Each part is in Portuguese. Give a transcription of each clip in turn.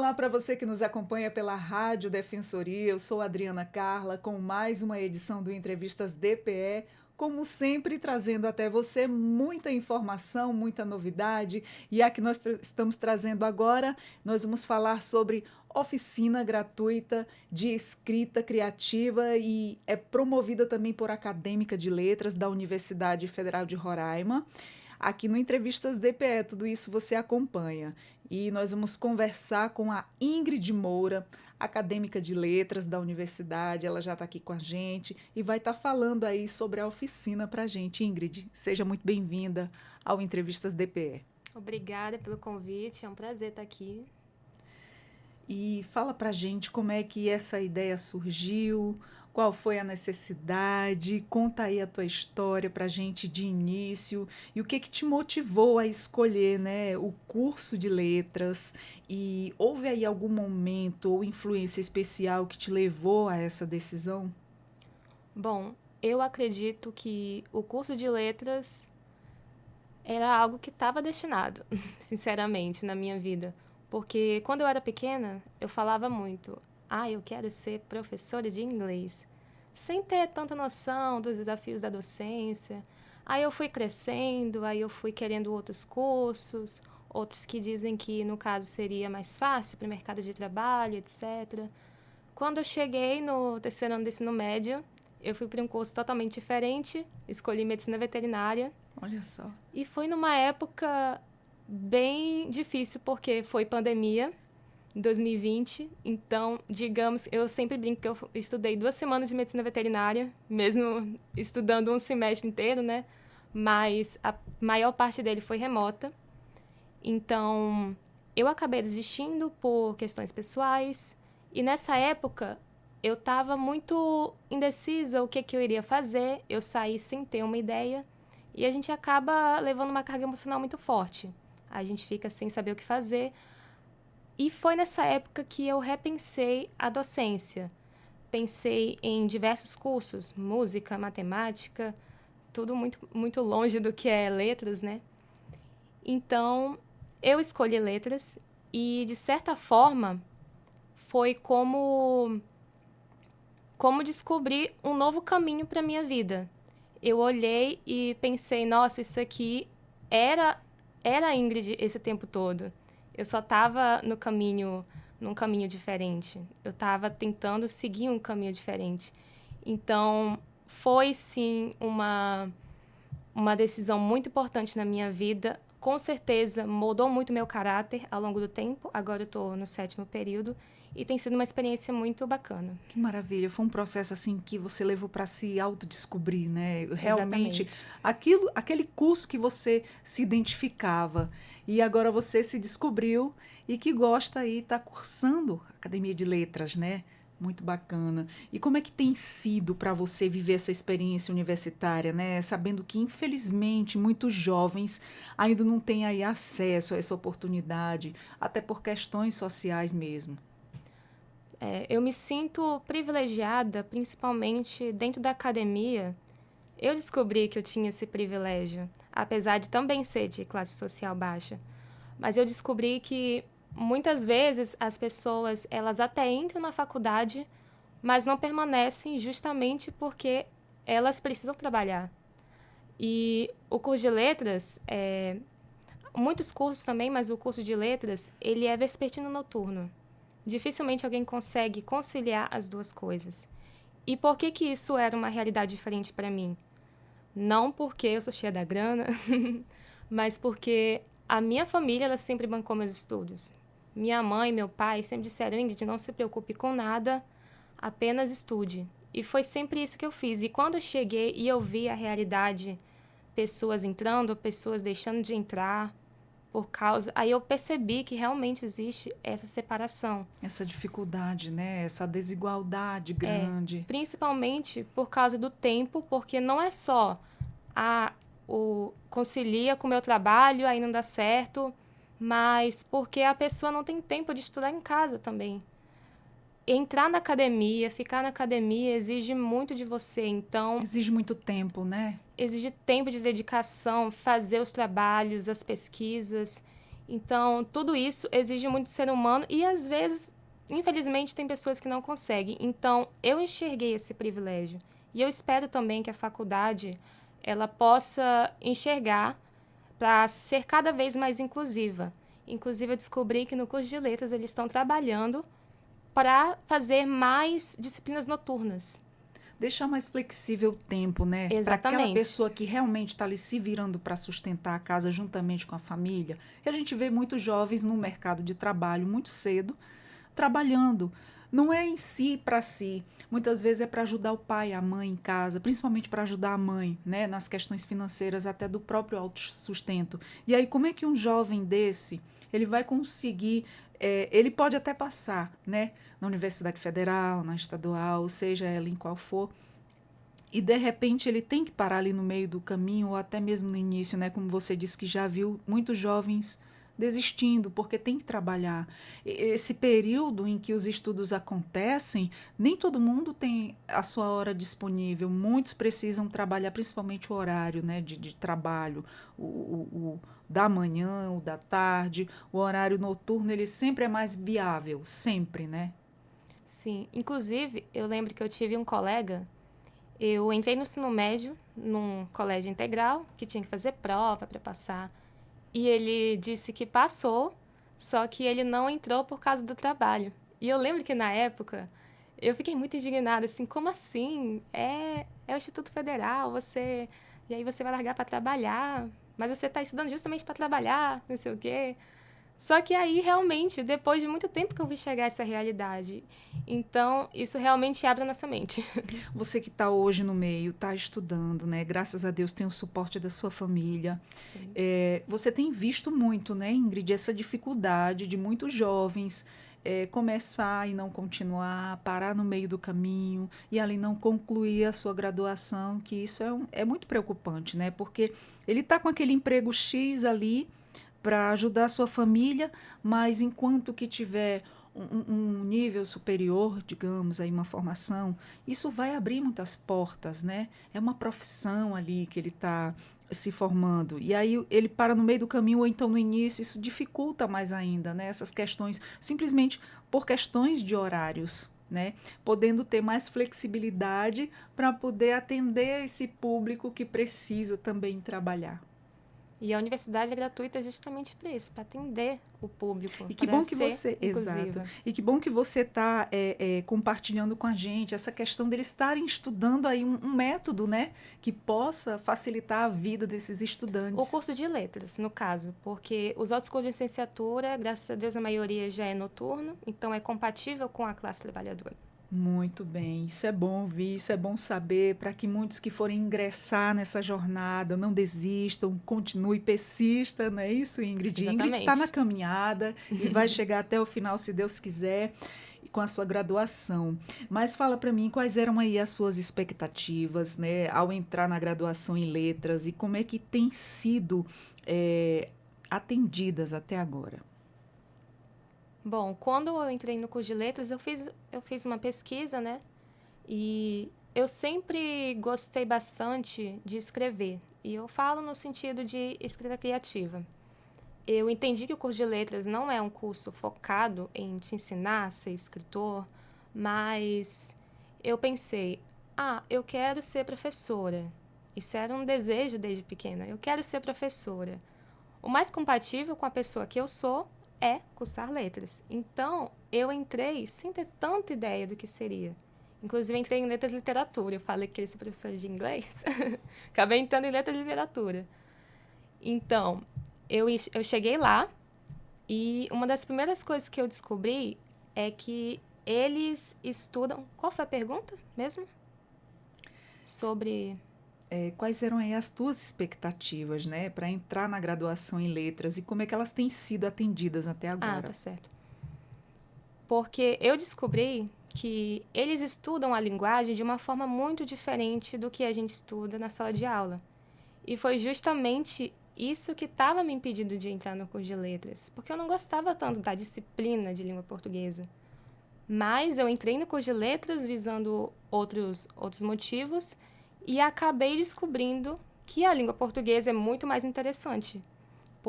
Olá para você que nos acompanha pela Rádio Defensoria. Eu sou Adriana Carla com mais uma edição do Entrevistas DPE. Como sempre, trazendo até você muita informação, muita novidade. E a que nós estamos trazendo agora, nós vamos falar sobre oficina gratuita de escrita criativa e é promovida também por acadêmica de letras da Universidade Federal de Roraima. Aqui no Entrevistas DPE, tudo isso você acompanha. E nós vamos conversar com a Ingrid Moura, acadêmica de letras da universidade. Ela já está aqui com a gente e vai estar falando aí sobre a oficina para a gente. Ingrid, seja muito bem-vinda ao Entrevistas DPE. Obrigada pelo convite, é um prazer estar aqui. E fala para a gente como é que essa ideia surgiu, qual foi a necessidade, conta aí a tua história para a gente de início e o que te motivou a escolher, né, o curso de letras e houve aí algum momento ou influência especial que te levou a essa decisão? Bom, eu acredito que o curso de letras era algo que estava destinado, sinceramente, na minha vida. Porque quando eu era pequena, eu falava muito: eu quero ser professora de inglês, sem ter tanta noção dos desafios da docência. Aí eu fui crescendo, aí eu fui querendo outros cursos, outros que dizem que, no caso, seria mais fácil para o mercado de trabalho, etc. Quando eu cheguei no terceiro ano do ensino médio, eu fui para um curso totalmente diferente, escolhi medicina veterinária. Olha só. E foi numa época bem difícil, porque foi pandemia, em 2020. Então, digamos, eu sempre brinco que eu estudei 2 semanas de medicina veterinária, mesmo estudando um semestre inteiro, né? Mas a maior parte dele foi remota. Então, eu acabei desistindo por questões pessoais. E nessa época, eu estava muito indecisa o que eu iria fazer. Eu saí sem ter uma ideia. E a gente acaba levando uma carga emocional muito forte. A gente fica sem saber o que fazer. E foi nessa época que eu repensei a docência. Pensei em diversos cursos, música, matemática, tudo muito, muito longe do que é letras, né? Então, eu escolhi letras e, de certa forma, foi como descobrir um novo caminho para minha vida. Eu olhei e pensei: nossa, isso aqui era a Ingrid esse tempo todo. Eu só estava num caminho diferente. Eu estava tentando seguir um caminho diferente. Então, foi sim uma decisão muito importante na minha vida. Com certeza mudou muito meu caráter ao longo do tempo. Agora eu estou no 7º período e tem sido uma experiência muito bacana. Que maravilha, foi um processo assim que você levou para se autodescobrir, né? Realmente, Exatamente. aquele curso que você se identificava e agora você se descobriu e que gosta e está cursando Academia de Letras, né? Muito bacana. E como é que tem sido para você viver essa experiência universitária, né? Sabendo que, infelizmente, muitos jovens ainda não têm aí acesso a essa oportunidade, até por questões sociais mesmo. Eu me sinto privilegiada, principalmente dentro da academia. Eu descobri que eu tinha esse privilégio, apesar de também ser de classe social baixa. Mas eu descobri que muitas vezes as pessoas, elas até entram na faculdade, mas não permanecem justamente porque elas precisam trabalhar. E o curso de letras, muitos cursos também, mas o curso de letras, ele é vespertino noturno. Dificilmente alguém consegue conciliar as duas coisas. E por que isso era uma realidade diferente para mim? Não porque eu sou cheia da grana, mas porque a minha família, ela sempre bancou meus estudos. Minha mãe e meu pai sempre disseram: Ingrid, não se preocupe com nada, apenas estude. E foi sempre isso que eu fiz. E quando eu cheguei e eu vi a realidade, pessoas entrando, pessoas deixando de entrar, aí eu percebi que realmente existe essa separação. Essa dificuldade, né? Essa desigualdade grande. Principalmente por causa do tempo, porque não é só o concilia com o meu trabalho, aí não dá certo, mas porque a pessoa não tem tempo de estudar em casa também. Entrar na academia, ficar na academia exige muito de você, então Exige muito tempo, né? exige tempo de dedicação, fazer os trabalhos, as pesquisas. Então, tudo isso exige muito do ser humano e, às vezes, infelizmente, tem pessoas que não conseguem. Então, eu enxerguei esse privilégio. E eu espero também que a faculdade ela possa enxergar para ser cada vez mais inclusiva. Inclusive, eu descobri que no curso de letras eles estão trabalhando para fazer mais disciplinas noturnas. Deixar mais flexível o tempo, né? Para aquela Exatamente. pessoa que realmente está ali se virando para sustentar a casa juntamente com a família. E a gente vê muitos jovens no mercado de trabalho muito cedo, trabalhando. Não é em si para si. Muitas vezes é para ajudar o pai, a mãe em casa, principalmente para ajudar a mãe, né, nas questões financeiras até do próprio autossustento. E aí como é que um jovem desse, ele vai conseguir ele pode até passar, né, na Universidade Federal, na estadual, seja ela em qual for, e de repente ele tem que parar ali no meio do caminho ou até mesmo no início, né? Como você disse que já viu muitos jovens desistindo porque tem que trabalhar. Esse período em que os estudos acontecem, nem todo mundo tem a sua hora disponível. Muitos precisam trabalhar, principalmente o horário, né, de trabalho, o da manhã, o da tarde, o horário noturno, ele sempre é mais viável, sempre, né? Sim. Inclusive, eu lembro que eu tive um colega. Eu entrei no ensino médio, num colégio integral, que tinha que fazer prova para passar. E ele disse que passou, só que ele não entrou por causa do trabalho. E eu lembro que na época eu fiquei muito indignada, assim, como assim? É o Instituto Federal, você. E aí você vai largar para trabalhar, mas você está estudando justamente para trabalhar, não sei o quê. Só que aí, realmente, depois de muito tempo que eu vi chegar essa realidade. Então, isso realmente abre a nossa mente. Você que está hoje no meio, está estudando, né? Graças a Deus tem o suporte da sua família. Sim. Você tem visto muito, né, Ingrid, essa dificuldade de muitos jovens começar e não continuar, parar no meio do caminho e ali não concluir a sua graduação, que isso é muito preocupante, né? Porque ele está com aquele emprego X ali para ajudar a sua família, mas enquanto que tiver um nível superior, digamos, aí uma formação, isso vai abrir muitas portas, né? É uma profissão ali que ele está se formando. E aí ele para no meio do caminho ou então no início, isso dificulta mais ainda, né? Essas questões, simplesmente por questões de horários, né? Podendo ter mais flexibilidade para poder atender esse público que precisa também trabalhar. E a universidade é gratuita justamente para isso, para atender o público, E que para bom que ser você, exato, inclusiva. e que bom que você está compartilhando com a gente essa questão deles estarem estudando aí um método, né, que possa facilitar a vida desses O estudantes. curso de letras, no caso, porque os outros cursos de licenciatura, graças a Deus, a maioria já é noturno, então é compatível com a classe trabalhadora. Muito bem, isso é bom ouvir, isso é bom saber, para que muitos que forem ingressar nessa jornada não desistam, continue persista, não é isso, Ingrid? Ingrid está na Exatamente. caminhada e vai chegar até o final, se Deus quiser, com a sua graduação. Mas fala para mim quais eram aí as suas expectativas, né, ao entrar na graduação em letras e como é que tem sido atendidas até agora. Bom, quando eu entrei no curso de letras, eu fiz uma pesquisa, né? E eu sempre gostei bastante de escrever. E eu falo no sentido de escrita criativa. Eu entendi que o curso de letras não é um curso focado em te ensinar a ser escritor, mas eu pensei, eu quero ser professora. Isso era um desejo desde pequena. Eu quero ser professora. O mais compatível com a pessoa que eu sou é cursar letras. Então, eu entrei sem ter tanta ideia do que seria. Inclusive, entrei em letras e literatura. Eu falei que queria ser professora de inglês. Acabei entrando em letras e literatura. Então, eu cheguei lá e uma das primeiras coisas que eu descobri é que eles estudam... Qual foi a pergunta mesmo? Sobre... Quais eram aí as tuas expectativas, né, para entrar na graduação em letras e como é que elas têm sido atendidas até Tá agora? certo. Porque eu descobri que eles estudam a linguagem de uma forma muito diferente do que a gente estuda na sala de aula. E foi justamente isso que estava me impedindo de entrar no curso de letras, porque eu não gostava tanto da disciplina de língua portuguesa. Mas eu entrei no curso de letras visando outros motivos e acabei descobrindo que a língua portuguesa é muito mais interessante,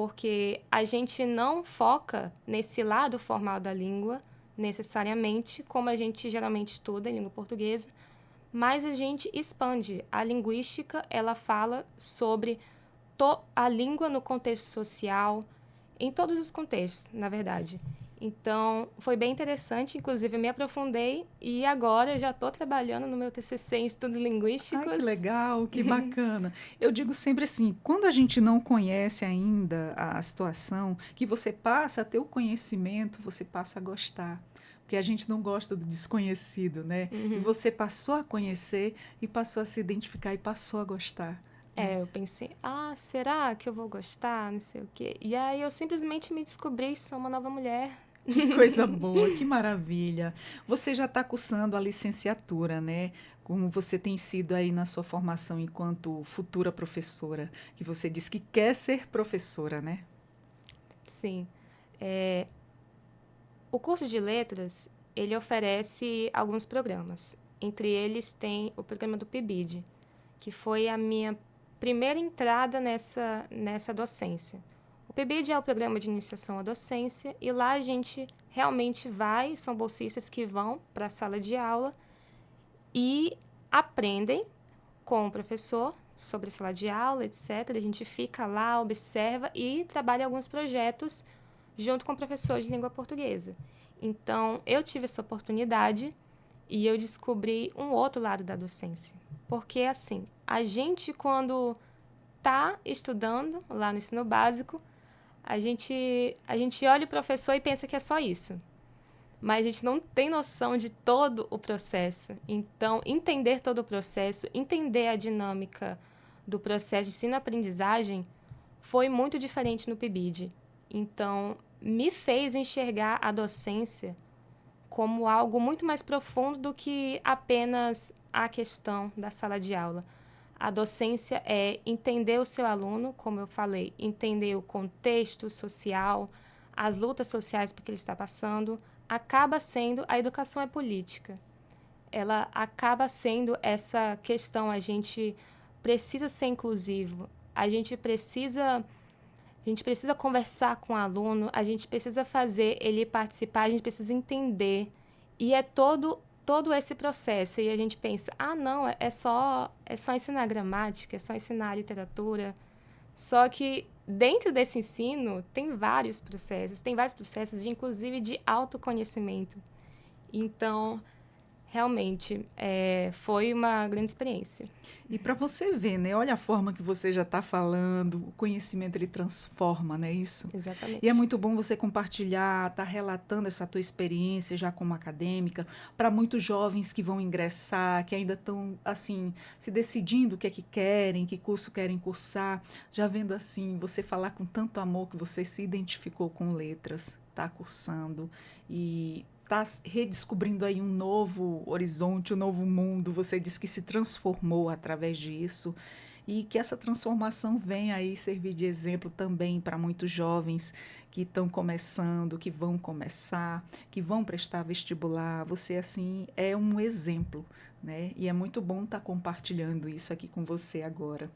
porque a gente não foca nesse lado formal da língua, necessariamente, como a gente geralmente estuda em língua portuguesa, mas a gente expande. A linguística, ela fala sobre a língua no contexto social, em todos os contextos, na verdade. Então, foi bem interessante, inclusive eu me aprofundei e agora eu já estou trabalhando no meu TCC em estudos linguísticos. Ai, que legal, que bacana. Eu digo sempre assim, quando a gente não conhece ainda a situação, que você passa a ter o conhecimento, você passa a gostar. Porque a gente não gosta do desconhecido, né? E você passou a conhecer e passou a se identificar e passou a gostar. Eu pensei, será que eu vou gostar? Não sei o quê. E aí eu simplesmente me descobri, sou uma nova mulher. Que coisa boa, que maravilha. Você já está cursando a licenciatura, né? Como você tem sido aí na sua formação enquanto futura professora, que você diz que quer ser professora, né? Sim. O curso de letras, ele oferece alguns programas. Entre eles tem o programa do PIBID, que foi a minha primeira entrada nessa docência. O PIBID é o programa de iniciação à docência e lá a gente realmente são bolsistas que vão para a sala de aula e aprendem com o professor sobre a sala de aula, etc. A gente fica lá, observa e trabalha alguns projetos junto com o professor de língua portuguesa. Então, eu tive essa oportunidade e eu descobri um outro lado da docência. Porque, assim, a gente, quando está estudando lá no ensino básico, a gente olha o professor e pensa que é só isso. Mas a gente não tem noção de todo o processo. Então, entender todo o processo, entender a dinâmica do processo de ensino-aprendizagem foi muito diferente no PIBID. Então, me fez enxergar a docência como algo muito mais profundo do que apenas a questão da sala de aula. A docência é entender o seu aluno, como eu falei, entender o contexto social, as lutas sociais por que ele está passando. Acaba sendo, a educação é política. Ela acaba sendo essa questão, a gente precisa ser inclusivo, a gente precisa conversar com o aluno, a gente precisa fazer ele participar, a gente precisa entender. E é todo esse processo. E a gente pensa, não, é só ensinar gramática, é só ensinar literatura. Só que dentro desse ensino tem vários processos, inclusive de autoconhecimento. Então, realmente, foi uma grande experiência. E para você ver, né? Olha a forma que você já está falando, o conhecimento ele transforma, não é isso? Exatamente. E é muito bom você compartilhar, estar relatando essa tua experiência já como acadêmica, para muitos jovens que vão ingressar, que ainda estão, assim, se decidindo o que é que querem, que curso querem cursar, já vendo assim, você falar com tanto amor que você se identificou com letras, está cursando e está redescobrindo aí um novo horizonte, um novo mundo. Você diz que se transformou através disso e que essa transformação vem aí servir de exemplo também para muitos jovens que estão começando, que vão começar, que vão prestar vestibular. Você, assim, é um exemplo, né? E é muito bom estar compartilhando isso aqui com você agora.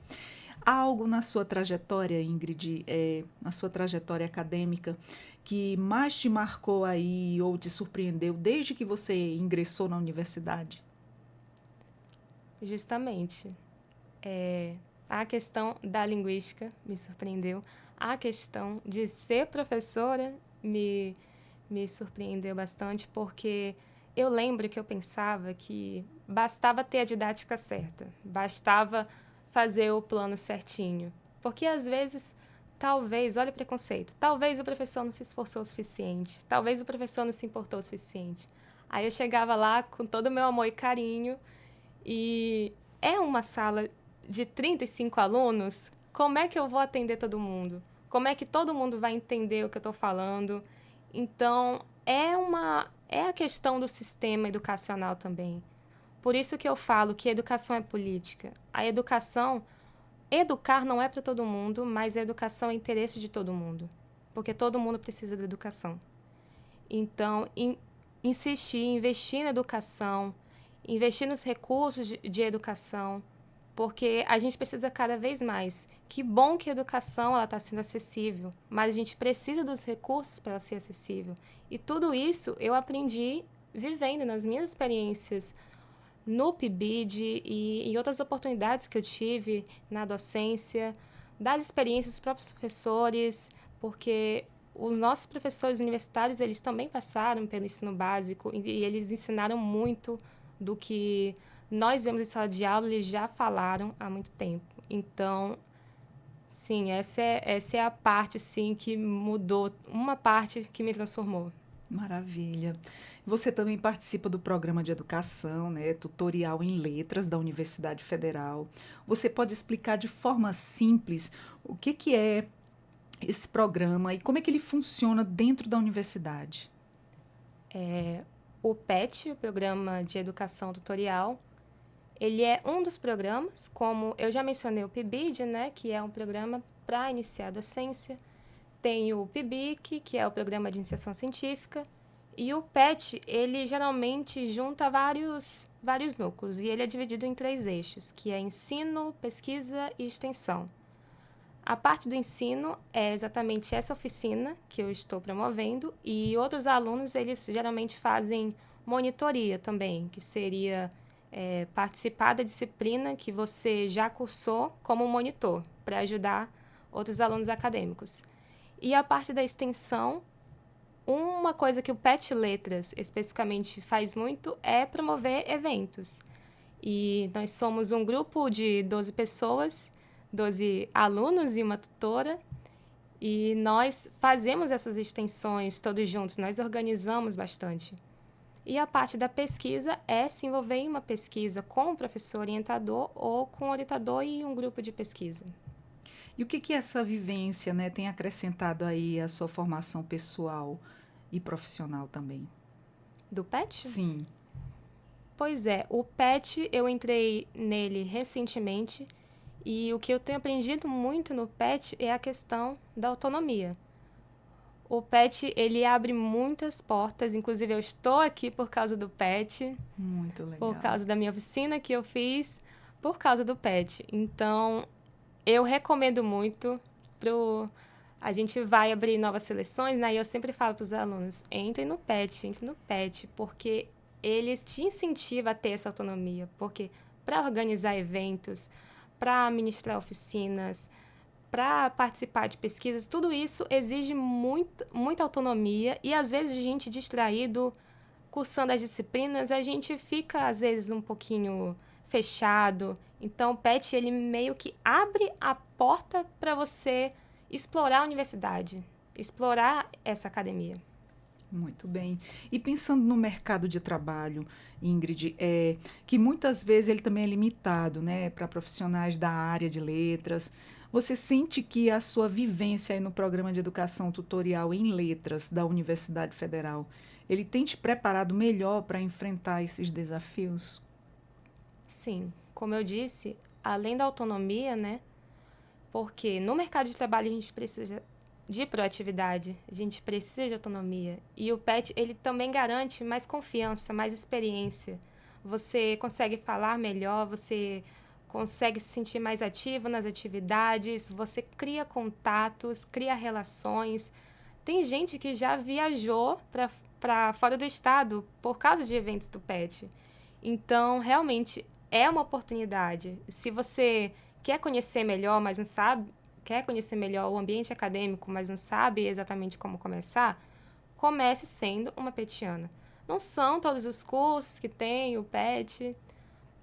Há algo na sua trajetória, Ingrid, na sua trajetória acadêmica, que mais te marcou aí ou te surpreendeu desde que você ingressou na universidade? Justamente. A questão da linguística me surpreendeu. A questão de ser professora me surpreendeu bastante, porque eu lembro que eu pensava que bastava ter a didática certa, bastava fazer o plano certinho. Porque, às vezes, talvez, olha o preconceito, talvez o professor não se esforçou o suficiente, talvez o professor não se importou o suficiente. Aí eu chegava lá com todo o meu amor e carinho e é uma sala de 35 alunos, como é que eu vou atender todo mundo? Como é que todo mundo vai entender o que eu estou falando? Então, é a questão do sistema educacional também. Por isso que eu falo que a educação é política. Educar não é para todo mundo, mas a educação é interesse de todo mundo. Porque todo mundo precisa da educação. Então, insistir, investir na educação, investir nos recursos de educação, porque a gente precisa cada vez mais. Que bom que a educação está sendo acessível, mas a gente precisa dos recursos para ela ser acessível. E tudo isso eu aprendi vivendo nas minhas experiências no PIBID e em outras oportunidades que eu tive na docência, das experiências dos próprios professores, porque os nossos professores universitários, eles também passaram pelo ensino básico e eles ensinaram muito do que nós vemos em sala de aula, eles já falaram há muito tempo. Então, sim, essa é a parte, sim, que mudou, uma parte que me transformou. Maravilha. Você também participa do programa de educação, né, tutorial em letras da Universidade Federal. Você pode explicar de forma simples o que é esse programa e como é que ele funciona dentro da universidade? O PET, o Programa de Educação Tutorial, ele é um dos programas, como eu já mencionei o PIBID, né, que é um programa para iniciar a docência. Tem o PIBIC, que é o Programa de Iniciação Científica, e o PET, ele geralmente junta vários núcleos, e ele é dividido em 3 eixos, que é ensino, pesquisa e extensão. A parte do ensino é exatamente essa oficina que eu estou promovendo, e outros alunos, eles geralmente fazem monitoria também, que seria participar da disciplina que você já cursou como monitor, para ajudar outros alunos acadêmicos. E a parte da extensão, uma coisa que o PET Letras especificamente faz muito é promover eventos. E nós somos um grupo de 12 pessoas, 12 alunos e uma tutora, e nós fazemos essas extensões todos juntos, nós organizamos bastante. E a parte da pesquisa é se envolver em uma pesquisa com o professor orientador ou com o orientador e um grupo de pesquisa. E o que essa vivência, né, tem acrescentado aí à sua formação pessoal e profissional também? Do PET? Sim. Pois é, o PET eu entrei nele recentemente e o que eu tenho aprendido muito no PET é a questão da autonomia. O PET, ele abre muitas portas, inclusive eu estou aqui por causa do PET, Muito legal. por causa da minha oficina que eu fiz, por causa do PET. Então, eu recomendo muito a gente vai abrir novas seleções, né? E eu sempre falo para os alunos, entre no PET, porque ele te incentiva a ter essa autonomia, porque para organizar eventos, para ministrar oficinas, para participar de pesquisas, tudo isso exige muita autonomia e às vezes a gente distraído, cursando as disciplinas, a gente fica às vezes um pouquinho fechado. Então o PET ele meio que abre a porta para você explorar a universidade, explorar essa academia. Muito bem. E pensando no mercado de trabalho, Ingrid, que muitas vezes ele também é limitado, né, para profissionais da área de letras. Você sente que a sua vivência aí no programa de educação tutorial em letras da Universidade Federal, ele tem te preparado melhor para enfrentar esses desafios? Sim, como eu disse, além da autonomia, né? Porque no mercado de trabalho a gente precisa de proatividade, a gente precisa de autonomia. E o PET, ele também garante mais confiança, mais experiência. Você consegue falar melhor, você consegue se sentir mais ativo nas atividades, você cria contatos, cria relações. Tem gente que já viajou para fora do estado por causa de eventos do PET. Então, realmente, é uma oportunidade. Se você quer conhecer melhor, mas não sabe, quer conhecer melhor o ambiente acadêmico, mas não sabe exatamente como começar, comece sendo uma petiana. Não são todos os cursos que tem o PET.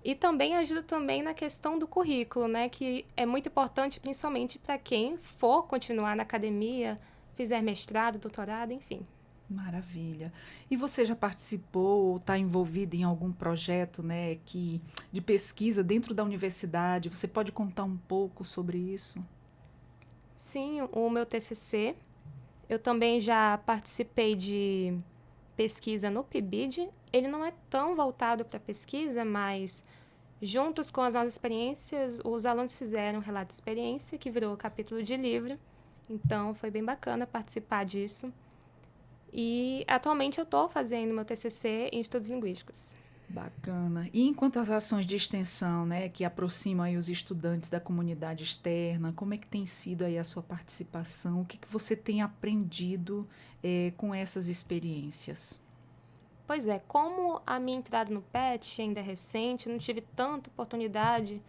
E também ajuda também na questão do currículo, né? Que é muito importante, principalmente para quem for continuar na academia, fizer mestrado, doutorado, enfim. Maravilha. E você já participou ou está envolvido em algum projeto, né, de pesquisa dentro da universidade? Você pode contar um pouco sobre isso? Sim, o meu TCC, eu também já participei de pesquisa no PIBID. Ele não é tão voltado para pesquisa, mas juntos com as nossas experiências, os alunos fizeram um relato de experiência que virou capítulo de livro. Então, foi bem bacana participar disso. E atualmente eu estou fazendo meu TCC em estudos linguísticos. Bacana. E enquanto as ações de extensão, né, que aproximam aí os estudantes da comunidade externa, como é que tem sido aí a sua participação? O que que você tem aprendido com essas experiências? Pois é, como a minha entrada no PET ainda é recente, eu não tive tanta oportunidade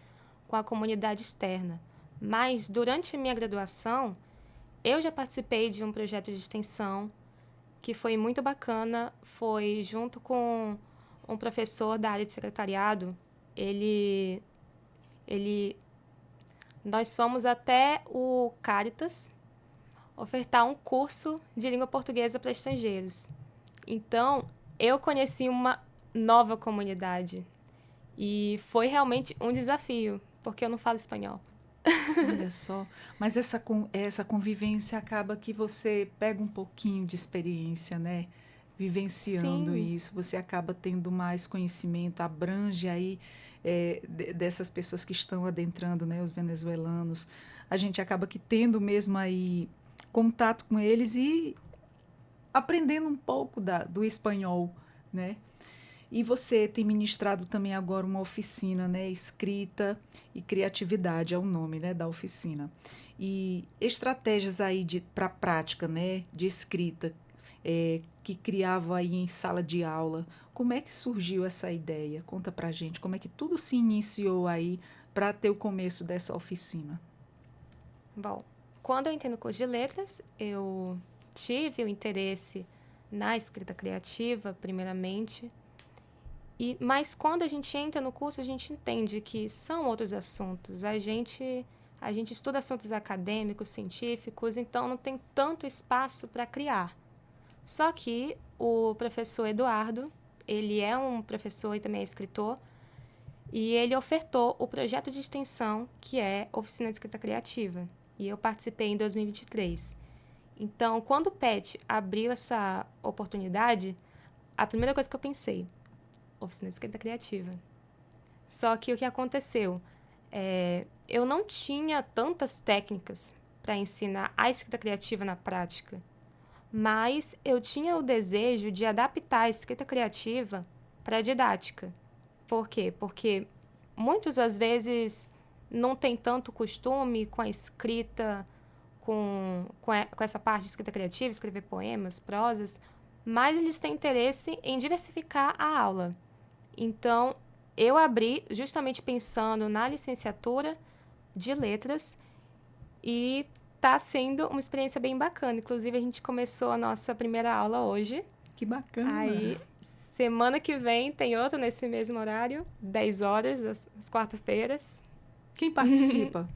com a comunidade externa. Mas durante a minha graduação, eu já participei de um projeto de extensão que foi muito bacana. Foi junto com um professor da área de secretariado. Ele, ele, nós fomos até o Caritas ofertar um curso de língua portuguesa para estrangeiros. Então, eu conheci uma nova comunidade e foi realmente um desafio, porque eu não falo espanhol. Olha só, mas essa convivência acaba que você pega um pouquinho de experiência, né? Vivenciando Sim, isso, você acaba tendo mais conhecimento, abrange aí dessas pessoas que estão adentrando, né? Os venezuelanos. A gente acaba que tendo mesmo aí contato com eles e aprendendo um pouco do espanhol, né? E você tem ministrado também agora uma oficina, né? Escrita e criatividade é o nome, né, da oficina. E estratégias aí para prática, né, de escrita, que criava aí em sala de aula. Como é que surgiu essa ideia? Conta pra gente, como é que tudo se iniciou aí para ter o começo dessa oficina? bom, quando eu entrei no curso de letras, eu tive o interesse na escrita criativa, primeiramente. Mas quando a gente entra no curso, a gente entende que são outros assuntos. A gente estuda assuntos acadêmicos, científicos, então não tem tanto espaço para criar. Só que o professor Eduardo, ele é um professor e também é escritor, e ele ofertou o projeto de extensão que é Oficina de Escrita Criativa. E eu participei em 2023. Então, quando o PET abriu essa oportunidade, a primeira coisa que eu pensei, oficina de escrita criativa. Só que o que aconteceu? Eu não tinha tantas técnicas para ensinar a escrita criativa na prática, mas eu tinha o desejo de adaptar a escrita criativa para a didática. Por quê? Porque muitas das vezes não tem tanto costume com a escrita, com essa parte de escrita criativa, escrever poemas, prosas, mas eles têm interesse em diversificar a aula. Então, eu abri justamente pensando na licenciatura de letras e está sendo uma experiência bem bacana. Inclusive, a gente começou a nossa primeira aula hoje. Que bacana! Aí, semana que vem tem outra nesse mesmo horário, 10 horas, das quarta-feiras. Quem participa?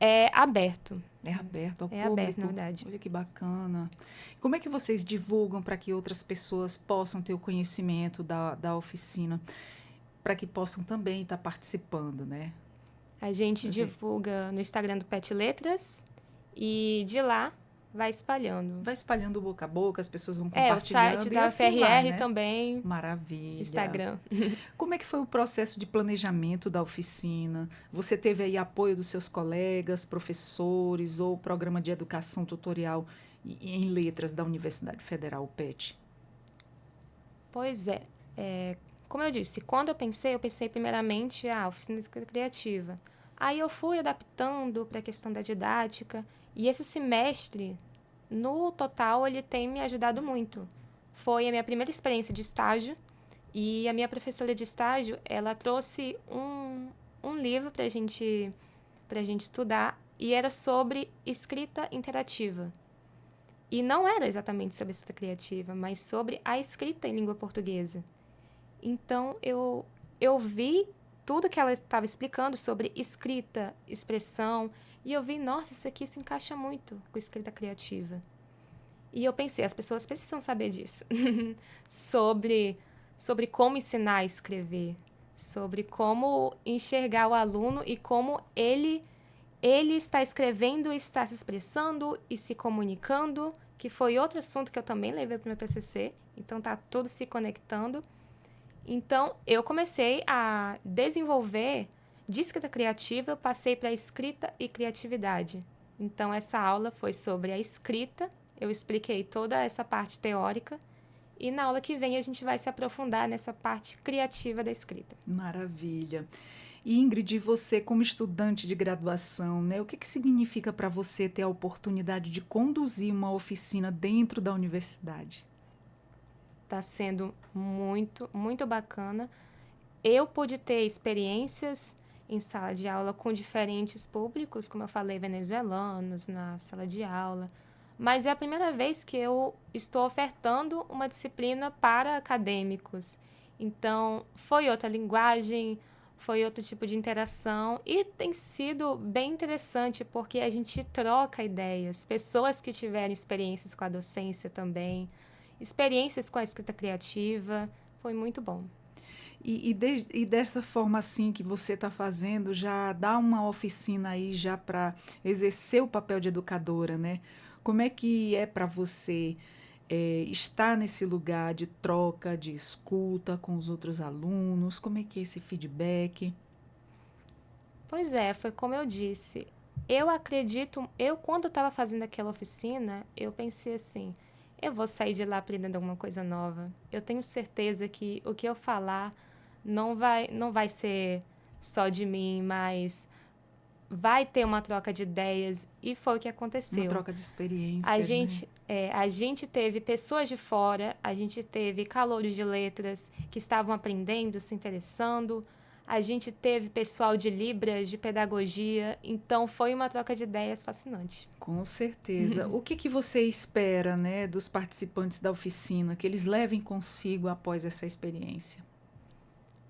É aberto. É aberto ao É aberto, na público. verdade. Olha que bacana. Como é que vocês divulgam para que outras pessoas possam ter o conhecimento da oficina, para que possam também estar participando, né? A gente Assim, divulga no Instagram do Pet Letras e de lá vai espalhando. vai espalhando boca a boca, as pessoas vão O site compartilhando e da assim vai, FRR né? também, Maravilha. Instagram. Como é que foi o processo de planejamento da oficina? Você teve aí apoio dos seus colegas, professores ou programa de educação tutorial em letras da Universidade Federal, PET? Pois como eu disse, quando eu pensei primeiramente a oficina de escrita criativa. Aí eu fui adaptando para a questão da didática e esse semestre, no total, ele tem me ajudado muito. Foi a minha primeira experiência de estágio e a minha professora de estágio, ela trouxe um livro para gente estudar e era sobre escrita interativa. E não era exatamente sobre a escrita criativa, mas sobre a escrita em língua portuguesa. Então, eu vi tudo que ela estava explicando sobre escrita, expressão, e eu vi, nossa, isso aqui se encaixa muito com escrita criativa. E eu pensei, as pessoas precisam saber disso. sobre, sobre como ensinar a escrever, sobre como enxergar o aluno e como ele está escrevendo, está se expressando e se comunicando, que foi outro assunto que eu também levei para o meu TCC. Então, tá tudo se conectando. Então, eu comecei a desenvolver de escrita criativa, eu passei para escrita e criatividade. Então, essa aula foi sobre a escrita, eu expliquei toda essa parte teórica, E na aula que vem a gente vai se aprofundar nessa parte criativa da escrita. Maravilha. E Ingrid, você como estudante de graduação, né, o que significa para você ter a oportunidade de conduzir uma oficina dentro da universidade? Está sendo muito, muito bacana. Eu pude ter experiências em sala de aula com diferentes públicos, como eu falei, venezuelanos na sala de aula, mas é a primeira vez que eu estou ofertando uma disciplina para acadêmicos. Então, foi outra linguagem, foi outro tipo de interação e tem sido bem interessante porque a gente troca ideias, pessoas que tiveram experiências com a docência também, experiências com a escrita criativa, foi muito bom. E dessa forma assim que você está fazendo, já dá uma oficina aí já para exercer o papel de educadora, né? Como é que é para você estar nesse lugar de troca, de escuta com os outros alunos? Como é que é esse feedback? Pois é, foi como eu disse. Eu acredito, eu quando estava fazendo aquela oficina, eu pensei assim, eu vou sair de lá aprendendo alguma coisa nova. Eu tenho certeza que o que eu falar não vai ser só de mim, mas vai ter uma troca de ideias e foi o que Uma aconteceu. troca de A experiências, né? gente, a gente teve pessoas de fora, a gente teve calouros de letras que estavam aprendendo, se interessando, a gente teve pessoal de Libras, de pedagogia, então foi uma troca de ideias fascinante. Com certeza. O que você espera, né, dos participantes da oficina, que eles levem consigo após essa experiência?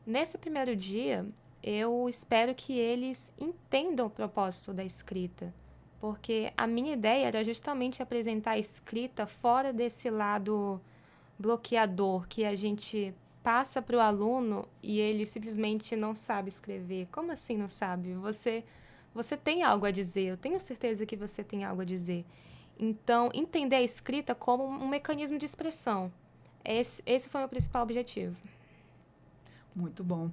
Nesse primeiro dia, eu espero que eles entendam o propósito da escrita, porque a minha ideia era justamente apresentar a escrita fora desse lado bloqueador que a gente passa para o aluno e ele simplesmente não sabe escrever. Como assim não sabe? Você tem algo a dizer, eu tenho certeza que você tem algo a dizer. Então, entender a escrita como um mecanismo de expressão. Esse foi o meu principal objetivo. Muito bom.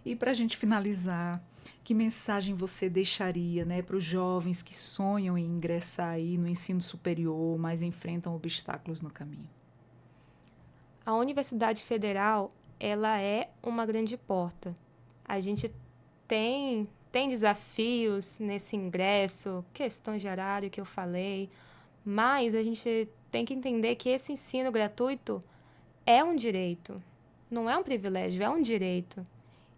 E para a gente finalizar, que mensagem você deixaria, né, para os jovens que sonham em ingressar aí no ensino superior, mas enfrentam obstáculos no caminho? A Universidade Federal, ela é uma grande porta. A gente tem desafios nesse ingresso, questões de horário que eu falei, mas a gente tem que entender que esse ensino gratuito é um direito, não é um privilégio, é um direito.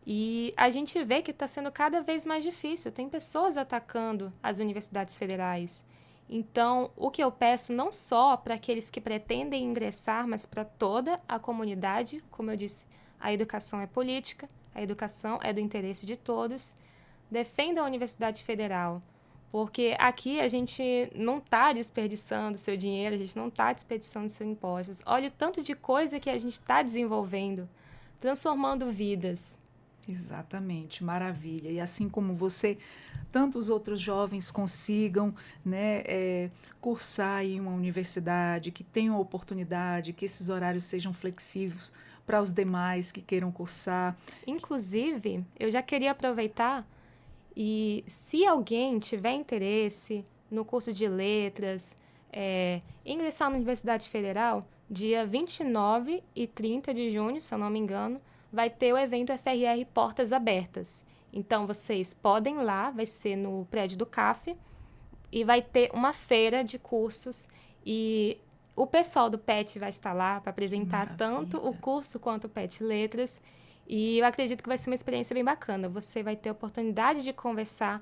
E a gente vê que está sendo cada vez mais difícil. Tem pessoas atacando as universidades federais. Então, o que eu peço não só para aqueles que pretendem ingressar, mas para toda a comunidade, como eu disse, a educação é política, a educação é do interesse de todos. Defenda a Universidade Federal, porque aqui a gente não está desperdiçando seu dinheiro, a gente não está desperdiçando seus impostos. Olha o tanto de coisa que a gente está desenvolvendo, transformando vidas. Exatamente, maravilha. E assim como você, tantos outros jovens consigam, né, cursar em uma universidade, que tenham oportunidade, que esses horários sejam flexíveis para os demais que queiram cursar. Inclusive, eu já queria aproveitar e se alguém tiver interesse no curso de letras, ingressar na Universidade Federal, dia 29 e 30 de junho, se eu não me engano, vai ter o evento FRR Portas Abertas. Então, vocês podem ir lá, vai ser no prédio do CAF, e vai ter uma feira de cursos e o pessoal do PET vai estar lá para apresentar tanto o curso quanto o PET Letras. E eu acredito que vai ser uma experiência bem bacana. Você vai ter a oportunidade de conversar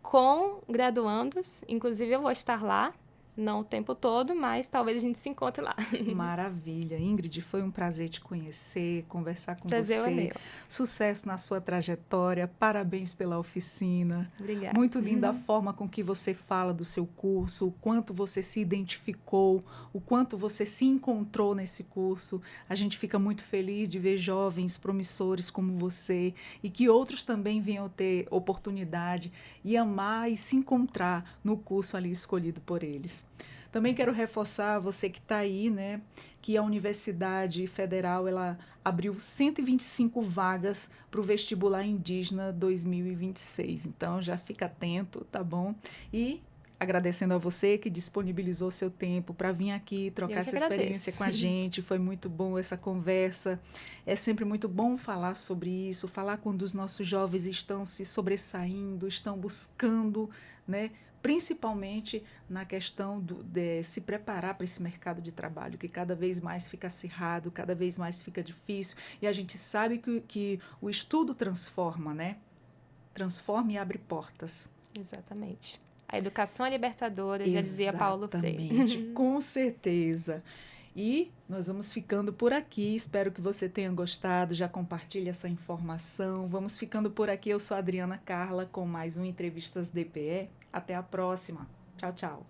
com graduandos, inclusive eu vou estar lá, não o tempo todo, mas talvez a gente se encontre lá. Maravilha. Ingrid, foi um prazer te conhecer, conversar com Prazer é você. meu. Sucesso na sua trajetória. Parabéns pela oficina. Obrigada. Muito linda a forma com que você fala do seu curso, o quanto você se identificou, o quanto você se encontrou nesse curso. A gente fica muito feliz de ver jovens promissores como você e que outros também venham ter oportunidade e amar e se encontrar no curso ali escolhido por eles. Também quero reforçar você que está aí, né, que a Universidade Federal ela abriu 125 vagas para o vestibular indígena 2026. Então já fica atento, tá bom? E Agradecendo a você que disponibilizou seu tempo para vir aqui trocar essa experiência com a gente. Foi muito bom essa conversa. É sempre muito bom falar sobre isso, falar quando os nossos jovens estão se sobressaindo, estão buscando, né? Principalmente na questão de se preparar para esse mercado de trabalho, que cada vez mais fica acirrado, cada vez mais fica difícil. E a gente sabe que o estudo transforma, né? Transforma e abre portas. Exatamente. A educação é libertadora, já dizia Paulo Freire. Exatamente, com certeza. E nós vamos ficando por aqui. Espero que você tenha gostado. Já compartilhe essa informação. Vamos ficando por aqui. Eu sou a Adriana Carla com mais um Entrevistas DPE. Até a próxima. Tchau, tchau.